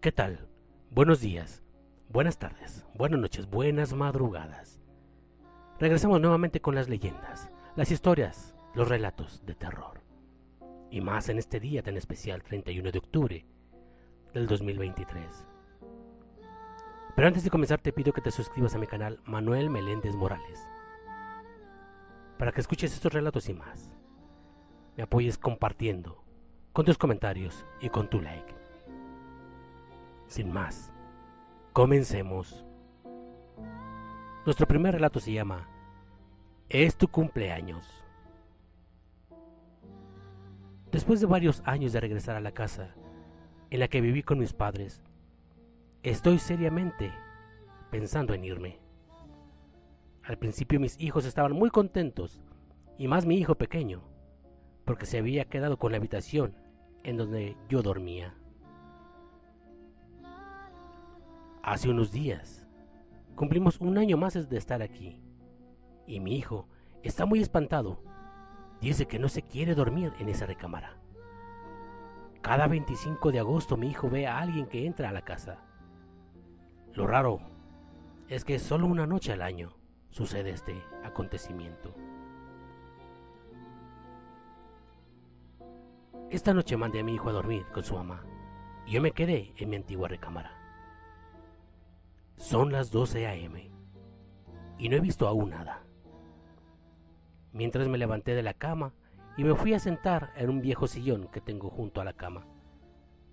¿Qué tal? Buenos días, buenas tardes, buenas noches, buenas madrugadas. Regresamos nuevamente con las leyendas, las historias, los relatos de terror. Y más en este día tan especial, 31 de octubre del 2023. Pero antes de comenzar te pido que te suscribas a mi canal Manuel Meléndez Morales, para que escuches estos relatos y más. Me apoyes compartiendo, con tus comentarios y con tu like. Sin más, comencemos. Nuestro primer relato se llama Es tu cumpleaños. Después de varios años de regresar a la casa en la que viví con mis padres, estoy seriamente pensando en irme. Al principio mis hijos estaban muy contentos, y más mi hijo pequeño, porque se había quedado con la habitación en donde yo dormía. Hace unos días cumplimos un año más de estar aquí, y mi hijo está muy espantado. Dice que no se quiere dormir en esa recámara. Cada 25 de agosto mi hijo ve a alguien que entra a la casa. Lo raro es que solo una noche al año sucede este acontecimiento. Esta noche mandé a mi hijo a dormir con su mamá y yo me quedé en mi antigua recámara. Son las 12 a.m. y no he visto aún nada. Mientras me levanté de la cama y me fui a sentar en un viejo sillón que tengo junto a la cama,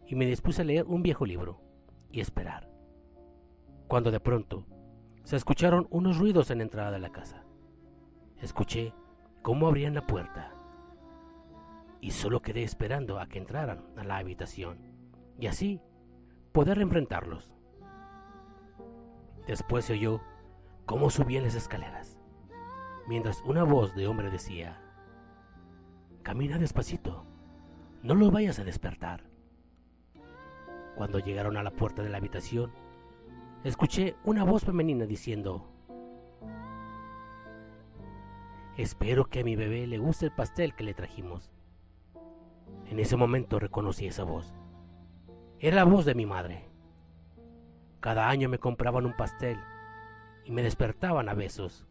y me dispuse a leer un viejo libro y esperar, cuando de pronto se escucharon unos ruidos en la entrada de la casa. Escuché cómo abrían la puerta y solo quedé esperando a que entraran a la habitación y así poder enfrentarlos. Después se oyó cómo subían las escaleras, mientras una voz de hombre decía: camina despacito, no lo vayas a despertar. Cuando llegaron a la puerta de la habitación, escuché una voz femenina diciendo: espero que a mi bebé le guste el pastel que le trajimos. En ese momento reconocí esa voz. Era la voz de mi madre. Cada año me compraban un pastel y me despertaban a besos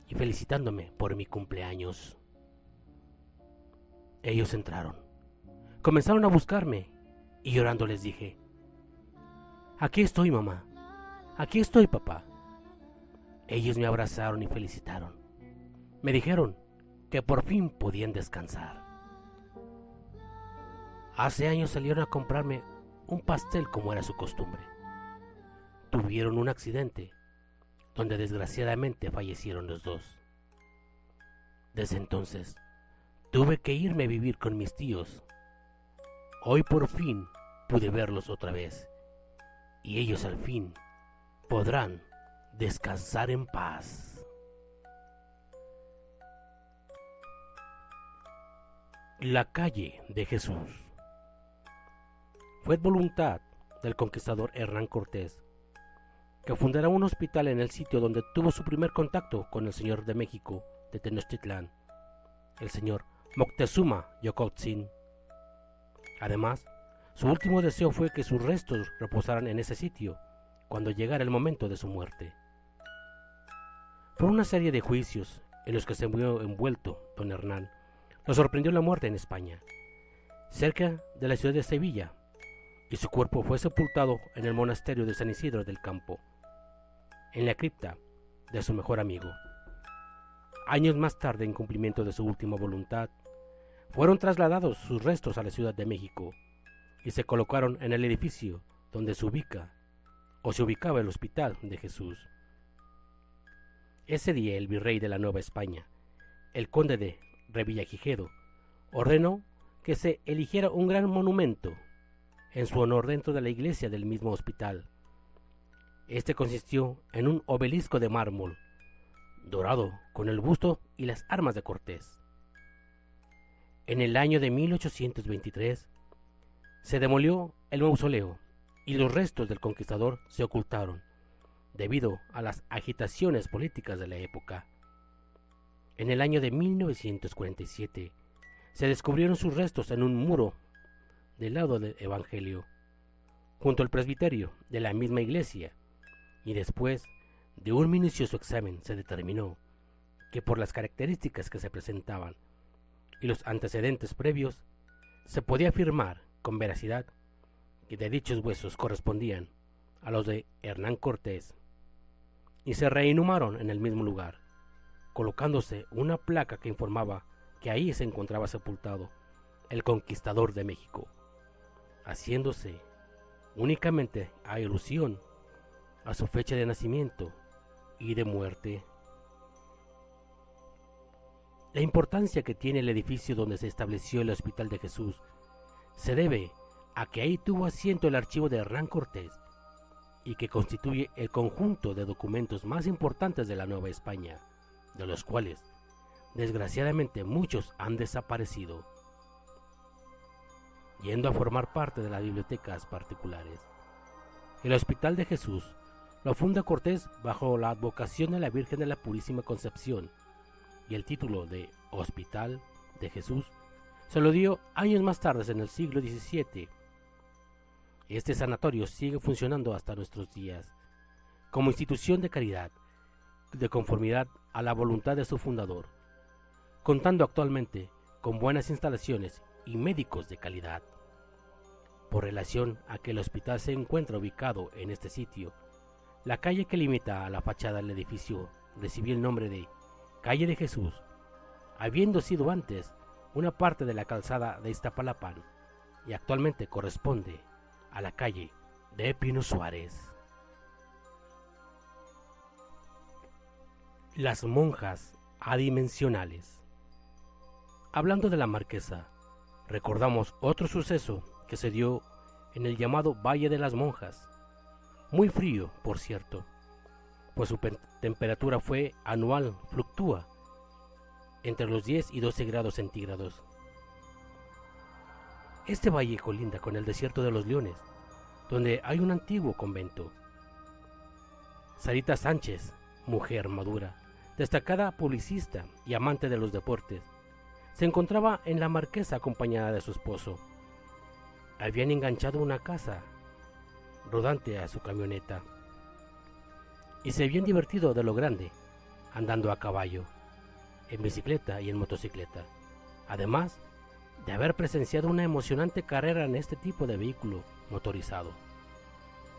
y felicitándome por mi cumpleaños. Ellos entraron, comenzaron a buscarme y llorando les dije: aquí estoy, mamá, aquí estoy, papá. Ellos me abrazaron y felicitaron. Me dijeron que por fin podían descansar. Hace años salieron a comprarme un pastel como era su costumbre. Tuvieron un accidente donde desgraciadamente fallecieron los dos. Desde entonces tuve que irme a vivir con mis tíos. Hoy por fin pude verlos otra vez y ellos al fin podrán descansar en paz. La calle de Jesús. Fue voluntad del conquistador Hernán Cortés que fundara un hospital en el sitio donde tuvo su primer contacto con el señor de México de Tenochtitlán, el señor Moctezuma Xocotzin. Además, su último deseo fue que sus restos reposaran en ese sitio cuando llegara el momento de su muerte. Por una serie de juicios en los que se vio envuelto don Hernán, lo sorprendió la muerte en España, cerca de la ciudad de Sevilla, y su cuerpo fue sepultado en el monasterio de San Isidro del Campo, en la cripta de su mejor amigo. Años más tarde, en cumplimiento de su última voluntad, fueron trasladados sus restos a la Ciudad de México y se colocaron en el edificio donde se ubicaba el Hospital de Jesús. Ese día el virrey de la Nueva España, el conde de Revillagigedo, ordenó que se erigiera un gran monumento en su honor dentro de la iglesia del mismo hospital. Este consistió en un obelisco de mármol dorado con el busto y las armas de Cortés. En el año de 1823 se demolió el mausoleo y los restos del conquistador se ocultaron debido a las agitaciones políticas de la época. En el año de 1947 se descubrieron sus restos en un muro del lado del Evangelio, junto al presbiterio de la misma iglesia, y después de un minucioso examen se determinó que por las características que se presentaban y los antecedentes previos, se podía afirmar con veracidad que de dichos huesos correspondían a los de Hernán Cortés, y se reinhumaron en el mismo lugar, colocándose una placa que informaba que ahí se encontraba sepultado el conquistador de México, haciéndose únicamente alusión a su fecha de nacimiento y de muerte. La importancia que tiene el edificio donde se estableció el Hospital de Jesús se debe a que ahí tuvo asiento el archivo de Hernán Cortés y que constituye el conjunto de documentos más importantes de la Nueva España, de los cuales, desgraciadamente, muchos han desaparecido, yendo a formar parte de las bibliotecas particulares. El Hospital de Jesús lo funda Cortés bajo la advocación de la Virgen de la Purísima Concepción, y el título de Hospital de Jesús se lo dio años más tarde, en el siglo XVII. Este sanatorio sigue funcionando hasta nuestros días como institución de caridad, de conformidad a la voluntad de su fundador, contando actualmente con buenas instalaciones y médicos de calidad. Por relación a que el hospital se encuentra ubicado en este sitio, la calle que limita a la fachada del edificio recibió el nombre de Calle de Jesús, habiendo sido antes una parte de la calzada de Iztapalapán, y actualmente corresponde a la calle de Pino Suárez. Las monjas adimensionales. Hablando de la Marquesa, recordamos otro suceso que se dio en el llamado Valle de las Monjas, muy frío, por cierto, pues su temperatura fue anual, fluctúa entre los 10 y 12 grados centígrados. Este valle colinda con el desierto de los Leones, donde hay un antiguo convento. Sarita Sánchez, mujer madura, destacada publicista y amante de los deportes, se encontraba en la Marquesa acompañada de su esposo. Habían enganchado una casa rodante a su camioneta y se habían divertido de lo grande, andando a caballo, en bicicleta y en motocicleta, además de haber presenciado una emocionante carrera en este tipo de vehículo motorizado.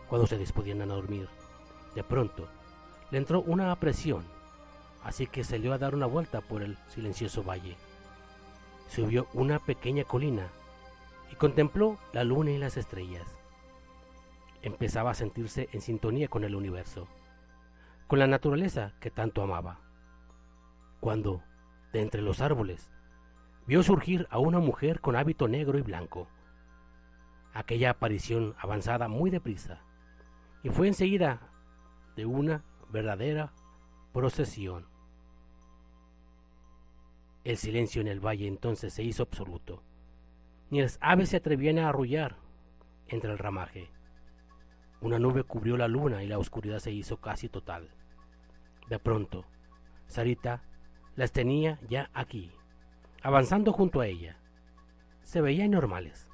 Cuando se disponían a dormir, de pronto le entró una apresión, así que salió a dar una vuelta por el silencioso valle. Subió una pequeña colina y contempló la luna y las estrellas. Empezaba a sentirse en sintonía con el universo, con la naturaleza que tanto amaba, cuando, de entre los árboles, vio surgir a una mujer con hábito negro y blanco. Aquella aparición avanzaba muy deprisa y fue enseguida de una verdadera procesión. El silencio en el valle entonces se hizo absoluto. Ni las aves se atrevían a arrullar entre el ramaje. Una nube cubrió la luna y la oscuridad se hizo casi total. De pronto, Sarita las tenía ya aquí, avanzando junto a ella. Se veían normales.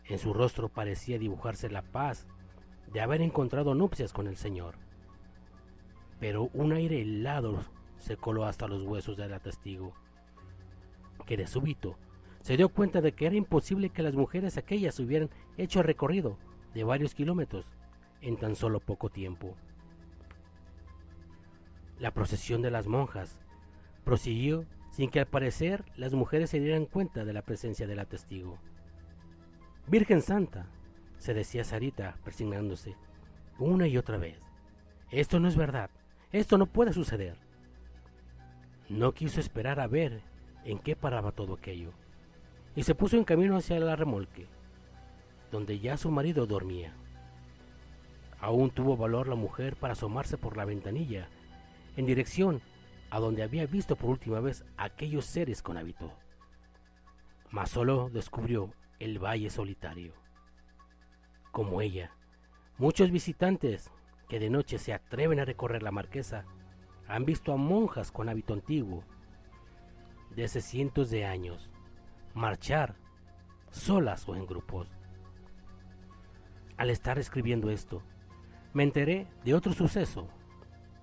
En su rostro parecía dibujarse la paz de haber encontrado nupcias con el Señor. Pero un aire helado se coló hasta los huesos de la testigo, que de súbito se dio cuenta de que era imposible que las mujeres aquellas hubieran hecho el recorrido de varios kilómetros en tan solo poco tiempo. La procesión de las monjas prosiguió sin que al parecer las mujeres se dieran cuenta de la presencia de la testigo. «Virgen Santa», se decía Sarita persignándose una y otra vez, «esto no es verdad, esto no puede suceder». No quiso esperar a ver en qué paraba todo aquello, y se puso en camino hacia la remolque, donde ya su marido dormía. Aún tuvo valor la mujer para asomarse por la ventanilla, en dirección a donde había visto por última vez aquellos seres con hábito. Mas solo descubrió el valle solitario. Como ella, muchos visitantes que de noche se atreven a recorrer la Marquesa han visto a monjas con hábito antiguo, de hace cientos de años, marchar solas o en grupos. Al estar escribiendo esto, me enteré de otro suceso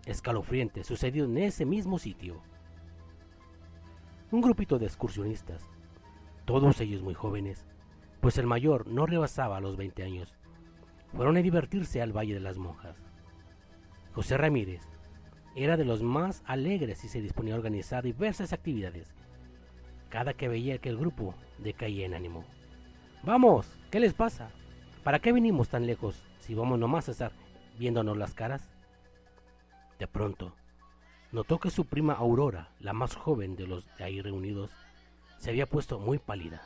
escalofriante sucedido en ese mismo sitio. Un grupito de excursionistas, todos ellos muy jóvenes, pues el mayor no rebasaba los 20 años, fueron a divertirse al Valle de las Monjas. José Ramírez era de los más alegres y se disponía a organizar diversas actividades. Cada que veía que el grupo decaía en ánimo. ¡Vamos! ¿Qué les pasa? ¿Para qué venimos tan lejos si vamos nomás a estar viéndonos las caras? De pronto, notó que su prima Aurora, la más joven de los de ahí reunidos, se había puesto muy pálida.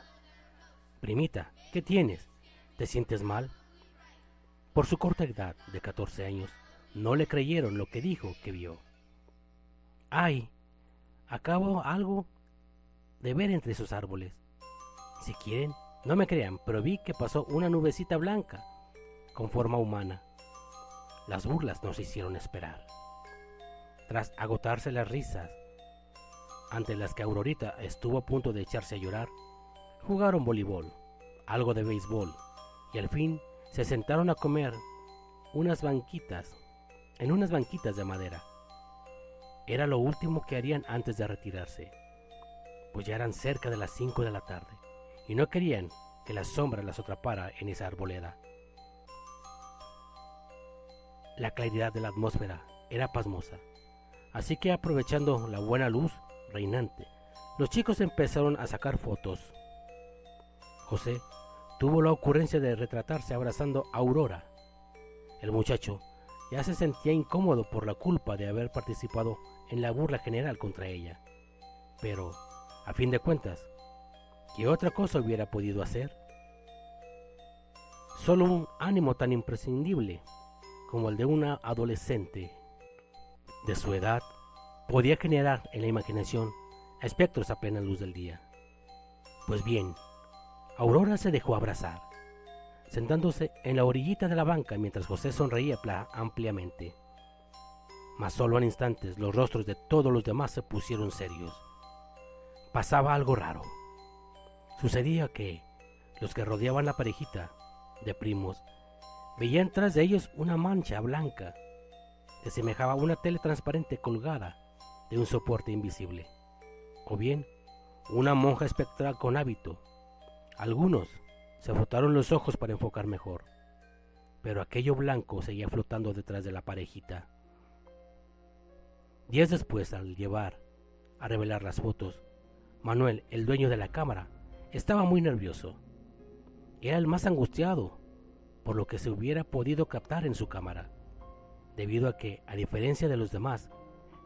Primita, ¿qué tienes? ¿Te sientes mal? Por su corta edad de 14 años, no le creyeron lo que dijo que vio. ¡Ay! Acabo algo de ver entre esos árboles. Si quieren, no me crean, pero vi que pasó una nubecita blanca, con forma humana. Las burlas no se hicieron esperar. Tras agotarse las risas, ante las que Aurorita estuvo a punto de echarse a llorar, jugaron voleibol, algo de béisbol, y al fin se sentaron a comer en unas banquitas de madera. Era lo último que harían antes de retirarse, pues ya eran cerca de las 5 de la tarde, y no querían que la sombra las atrapara en esa arboleda. La claridad de la atmósfera era pasmosa, así que aprovechando la buena luz reinante, los chicos empezaron a sacar fotos. José tuvo la ocurrencia de retratarse abrazando a Aurora. El muchacho ya se sentía incómodo por la culpa de haber participado en la burla general contra ella, pero, a fin de cuentas, ¿qué otra cosa hubiera podido hacer? Solo un ánimo tan imprescindible como el de una adolescente de su edad podía generar en la imaginación espectros a plena luz del día. Pues bien, Aurora se dejó abrazar, sentándose en la orillita de la banca mientras José sonreía ampliamente. Mas solo en instantes los rostros de todos los demás se pusieron serios. Pasaba algo raro. Sucedía que los que rodeaban la parejita de primos veían tras de ellos una mancha blanca que semejaba una tela transparente colgada de un soporte invisible, o bien una monja espectral con hábito. Algunos se frotaron los ojos para enfocar mejor, pero aquello blanco seguía flotando detrás de la parejita. Días después, al llevar a revelar las fotos, Manuel, el dueño de la cámara, estaba muy nervioso. Era el más angustiado por lo que se hubiera podido captar en su cámara, debido a que, a diferencia de los demás,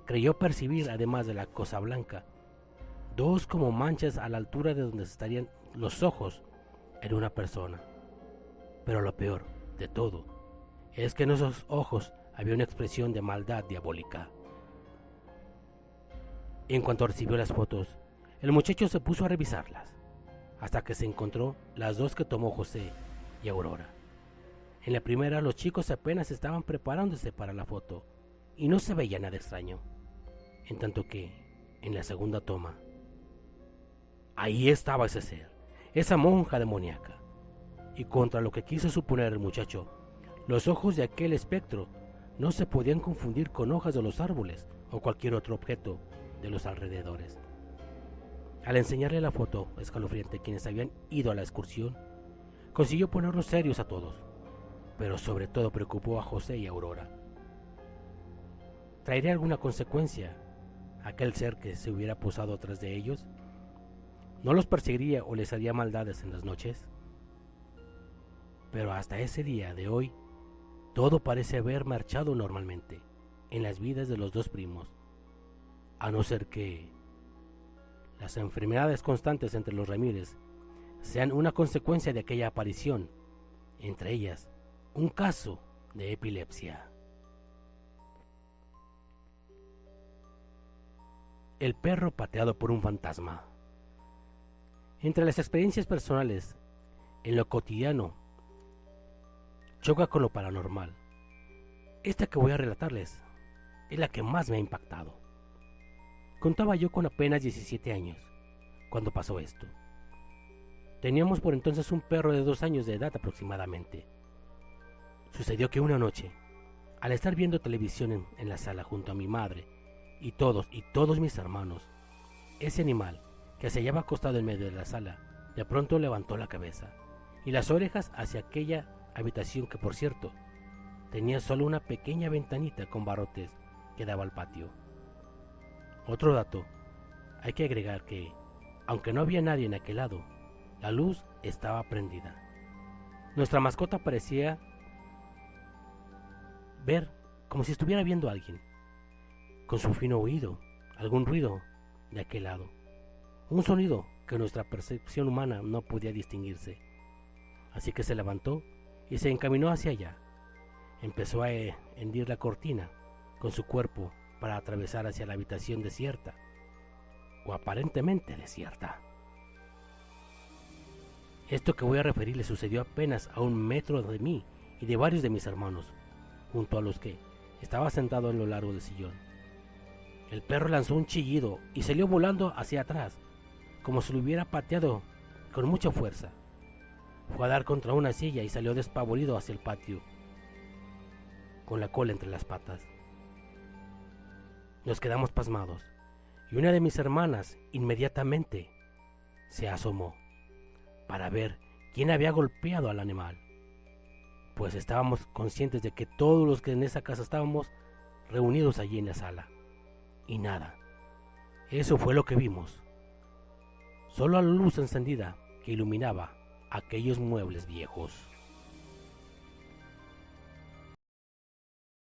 creyó percibir, además de la cosa blanca, dos como manchas a la altura de donde estarían los ojos en una persona. Pero lo peor de todo es que en esos ojos había una expresión de maldad diabólica. En cuanto recibió las fotos, el muchacho se puso a revisarlas, hasta que se encontró las dos que tomó José y Aurora. En la primera, los chicos apenas estaban preparándose para la foto y no se veía nada extraño, en tanto que, en la segunda toma, ahí estaba ese ser, esa monja demoníaca, y contra lo que quiso suponer el muchacho, los ojos de aquel espectro no se podían confundir con hojas de los árboles o cualquier otro objeto de los alrededores. Al enseñarle la foto escalofriante a quienes habían ido a la excursión, consiguió ponerlos serios a todos, pero sobre todo preocupó a José y a Aurora. ¿Traería alguna consecuencia aquel ser que se hubiera posado atrás de ellos? ¿No los perseguiría o les haría maldades en las noches? Pero hasta ese día de hoy, todo parece haber marchado normalmente en las vidas de los dos primos, a no ser que las enfermedades constantes entre los Ramírez sean una consecuencia de aquella aparición, entre ellas un caso de epilepsia. El perro pateado por un fantasma. Entre las experiencias personales, en lo cotidiano, choca con lo paranormal. Esta que voy a relatarles es la que más me ha impactado. Contaba yo con apenas 17 años cuando pasó esto. Teníamos por entonces un perro de 2 años de edad aproximadamente. Sucedió que una noche, al estar viendo televisión en la sala junto a mi madre y todos mis hermanos, ese animal, que se hallaba acostado en medio de la sala, de pronto levantó la cabeza y las orejas hacia aquella habitación que, por cierto, tenía solo una pequeña ventanita con barrotes que daba al patio. Otro dato, hay que agregar que, aunque no había nadie en aquel lado, la luz estaba prendida. Nuestra mascota parecía ver como si estuviera viendo a alguien, con su fino oído, algún ruido de aquel lado, un sonido que nuestra percepción humana no podía distinguirse. Así que se levantó y se encaminó hacia allá. Empezó a hendir la cortina con su cuerpo para atravesar hacia la habitación desierta, o aparentemente desierta. Esto que voy a referir le sucedió apenas a 1 metro de mí y de varios de mis hermanos, junto a los que estaba sentado en lo largo del sillón. El perro lanzó un chillido y salió volando hacia atrás, como si lo hubiera pateado con mucha fuerza. Fue a dar contra una silla y salió despavorido hacia el patio, con la cola entre las patas. Nos quedamos pasmados, y una de mis hermanas inmediatamente se asomó para ver quién había golpeado al animal, pues estábamos conscientes de que todos los que en esa casa estábamos reunidos allí en la sala. Y nada, eso fue lo que vimos. Solo la luz encendida que iluminaba aquellos muebles viejos.